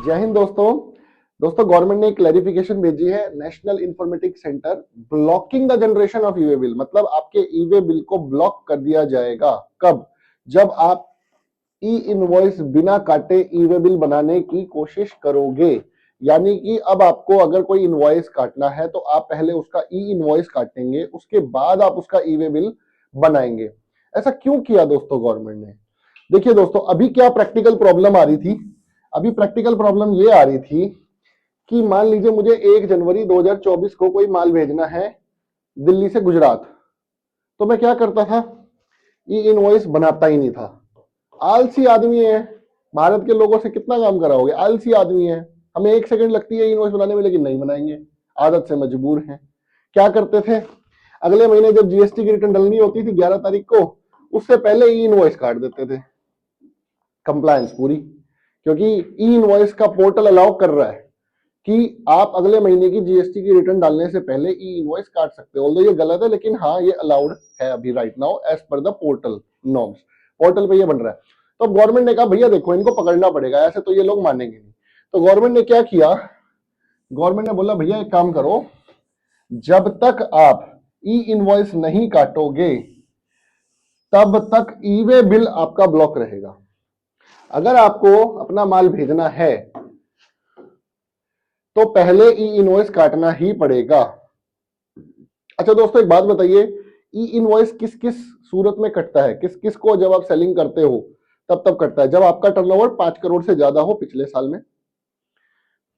जय हिंद दोस्तों गवर्नमेंट ने एक क्लैरिफिकेशन भेजी है। National informatics centre blocking the generation of E way bill, मतलब आपके ई वे बिल को ब्लॉक कर दिया जाएगा। कब? जब आप ई इनवॉइस बिना काटे ई वे बिल बनाने की कोशिश करोगे। यानी कि अब आपको अगर कोई इनवॉइस काटना है तो आप पहले उसका ई इनवॉइस काटेंगे, उसके बाद आप उसका ई वे बिल बनाएंगे। ऐसा क्यों किया दोस्तों गवर्नमेंट ने? देखिए दोस्तों, अभी क्या प्रैक्टिकल प्रॉब्लम आ रही थी? अभी प्रैक्टिकल प्रॉब्लम ये आ रही थी कि मान लीजिए मुझे 1 जनवरी 2024 को कोई माल भेजना है दिल्ली से गुजरात, तो मैं क्या करता था? ई इनवॉइस बनाता ही नहीं था। आलसी आदमी है, भारत के लोगों से कितना काम कराओगे? आलसी आदमी है, हमें 1 सेकंड लगती है इनवॉइस बनाने में, लेकिन नहीं बनाएंगे, आदत से मजबूर हैं। क्या करते थे? अगले महीने जब जीएसटी की रिटर्न डलनी होती थी 11 तारीख को, उससे पहले ई इनवॉइस काट देते थे। कंप्लायंस पूरी, क्योंकि ई इनवॉइस का पोर्टल अलाउ कर रहा है कि आप अगले महीने की जीएसटी की रिटर्न डालने से पहले ई इनवॉइस काट सकते हो। ऑल्दो ये गलत है, लेकिन हाँ ये अलाउड है अभी right now as per the portal norms. Portal पे ये बन रहा है। तो गवर्नमेंट ने कहा भैया देखो इनको पकड़ना पड़ेगा, ऐसे तो ये लोग मानेंगे नहीं। तो गवर्नमेंट ने क्या किया? गवर्नमेंट ने बोला भैया एक काम करो, जब तक आप ई इनवॉइस नहीं काटोगे तब तक ई वे बिल आपका ब्लॉक रहेगा। अगर आपको अपना माल भेजना है तो पहले ई इनवॉइस काटना ही पड़ेगा। अच्छा दोस्तों एक बात बताइए, ई इनवॉइस किस किस सूरत में कटता है? किस किस को जब आप सेलिंग करते हो तब कटता है? जब आपका टर्नओवर 5 करोड़ से ज्यादा हो पिछले साल में,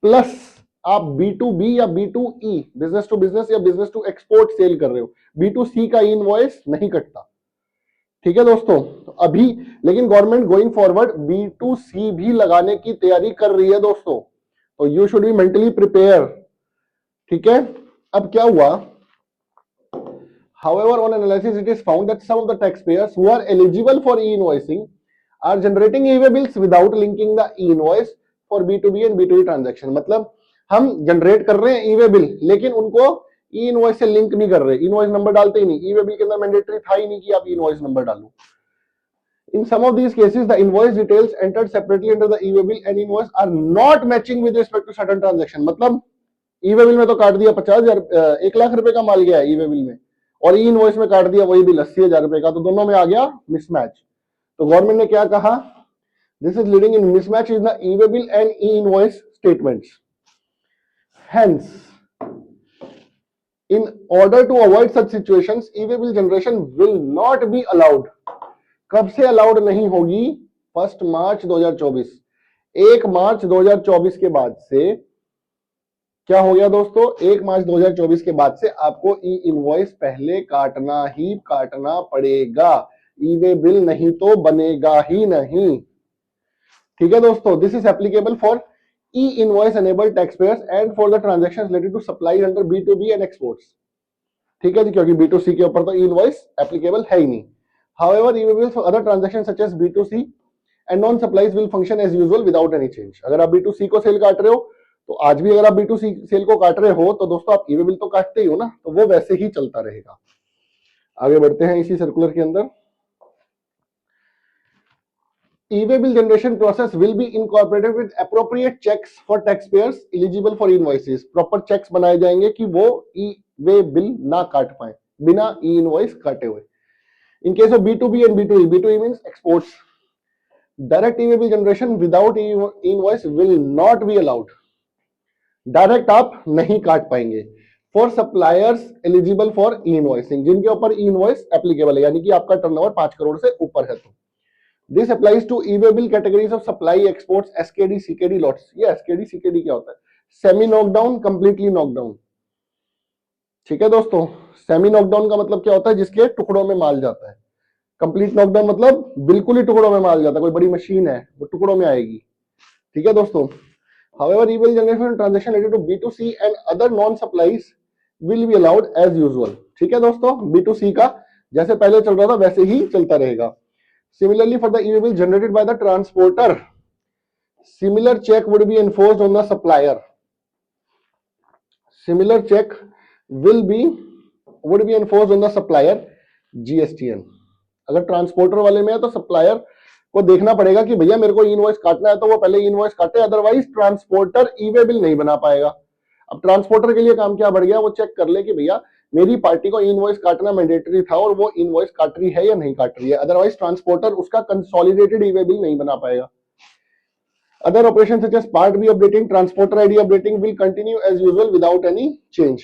प्लस आप B2B या B2E बिजनेस टू बिजनेस या बिजनेस टू एक्सपोर्ट सेल कर रहे हो। B2C का ई इनवॉइस नहीं कटता। ठीक है दोस्तों, तो अभी लेकिन गवर्नमेंट गोइंग फॉरवर्ड B2C भी लगाने की तैयारी कर रही है दोस्तों, तो you should be mentally prepare. ठीक है, अब क्या हुआ? However, on analysis, it is found that some of the taxpayers who are eligible for e-invoicing are generating e-way bills without linking the e-invoice for B2B and B2E transaction। मतलब हम generate कर रहे हैं ई वे बिल, लेकिन उनको ई invoice से link नहीं कर रहे, इनवॉइस नंबर डालते ही नहीं। ई वे बिल के अंदर मैंडेटरी था ही नहीं कि आप इनवॉइस नंबर डालो। In some of these cases, the invoice details entered separately under the e-way bill and invoice are not matching with respect to certain transaction। मतलब ई-वे बिल में तो काट दिया 50,000, 1 लाख रुपए का माल गया है ई-वे बिल में, और ई इनवॉइस में काट दिया वही बिल 80,000 रुपए का, तो दोनों में आ गया मिसमैच। तो गवर्नमेंट ने क्या कहा? This is leading in mismatch in the e-way bill and E invoice statements. Hence in order to avoid such situations, e-way bill generation will not be allowed। कब से अलाउड नहीं होगी? 1 मार्च 2024। 1 मार्च 2024 के बाद से क्या हो गया दोस्तों? 1 मार्च 2024 के बाद से आपको ई इनवॉइस पहले काटना ही काटना पड़ेगा। ई वे बिल नहीं तो बनेगा ही नहीं। ठीक है दोस्तों, this is applicable for E invoice enabled taxpayers and for the transactions related to supply under B2B and exports. ठीक है जी, क्योंकि B2C के ऊपर तो ई इनवॉइस एप्लीकेबल है ही नहीं। However, E way bill for other transactions such as B2C and non supplies will function as usual without any change। अगर आप B2C को सेल काट रहे हो तो आज भी अगर आप B2C सेल को काट रहे हो तो दोस्तों आप ई-वे बिल तो काटते ही हो ना, तो वो वैसे ही चलता रहेगा। आगे बढ़ते हैं इसी सर्कुलर के अंदर। E way bill generation process will be incorporated with appropriate checks for taxpayers eligible for invoices. Proper checks बनाए जाएंगे कि वो ई-वे बिल ना काट पाए बिना ई इनवॉइस काटे हुए। In case of B2B and B2E, B2E means exports, direct e-way bill generation without invoice will not be allowed. Direct आप नहीं काट पाएंगे। For suppliers eligible for E invoicing, जिनके ऊपर ई इनवॉइस एप्लीकेबल है, यानी कि आपका टर्नओवर 5 करोड़ से ऊपर है तो। This applies to e way bill categories of supply, exports, SKD, CKD lots. ये एसकेडी सीकेडी क्या होता है? Semi knockdown, completely knockdown. ठीक है दोस्तों, सेमी नॉकडाउन का मतलब क्या होता है? जिसके टुकड़ों में माल जाता है। कंप्लीट नॉकडाउन मतलब बिल्कुल ही टुकड़ों में माल जाता है, कोई बड़ी मशीन है वो टुकड़ों में आएगी। ठीक है दोस्तों, however e-bill generation transaction related to B2C and other non supplies will be allowed as usual। ठीक है दोस्तों, B2C का जैसे पहले चल रहा था वैसे ही चलता रहेगा। Similarly for the e-bill generated by the transporter, similar check would be enforced on the supplier। Similar check would be enforced on the supplier GSTN। अगर ट्रांसपोर्टर वाले में है तो सप्लायर को देखना पड़ेगा कि भैया मेरे को इनवॉइस काटना है तो वो पहले इनवॉइस काटे, अदरवाइज ट्रांसपोर्टर ई वे बिल नहीं बना पाएगा। अब ट्रांसपोर्टर के लिए काम क्या बढ़ गया, वो चेक कर ले कि भैया मेरी पार्टी को इनवॉइस काटना मैंडेटरी था और वो इनवॉइस काट रही है या नहीं काट रही है, अदरवाइज ट्रांसपोर्टर उसका कंसोलिडेटेड ई वे बिल नहीं बना पाएगा। Other operations such as Part B updating, Transporter ID updating will continue as usual without any change.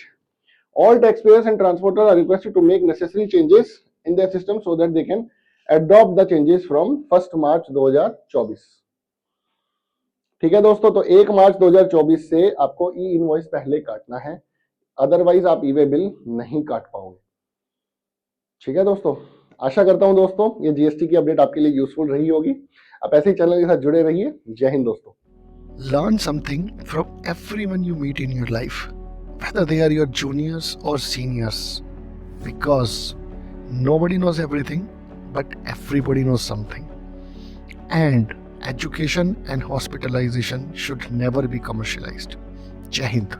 All taxpayers and transporters are requested to make necessary changes in their system so that they can adopt the changes from 1st March 2024. ठीक है दोस्तों, तो 1 मार्च 2024 से आपको ई invoice पहले काटना है, otherwise आप ई वे बिल नहीं काट पाओगे। ठीक है दोस्तों, आशा करता हूं दोस्तों ये जीएसटी की अपडेट आपके लिए यूजफुल रही होगी। आप ऐसे ही चैनल के साथ जुड़े रहिए। जय हिंद दोस्तों। Learn something from everyone you meet in your life, whether they are your juniors or seniors, because nobody knows everything, but everybody knows something. And education and hospitalization should never be commercialized. Jai Hind.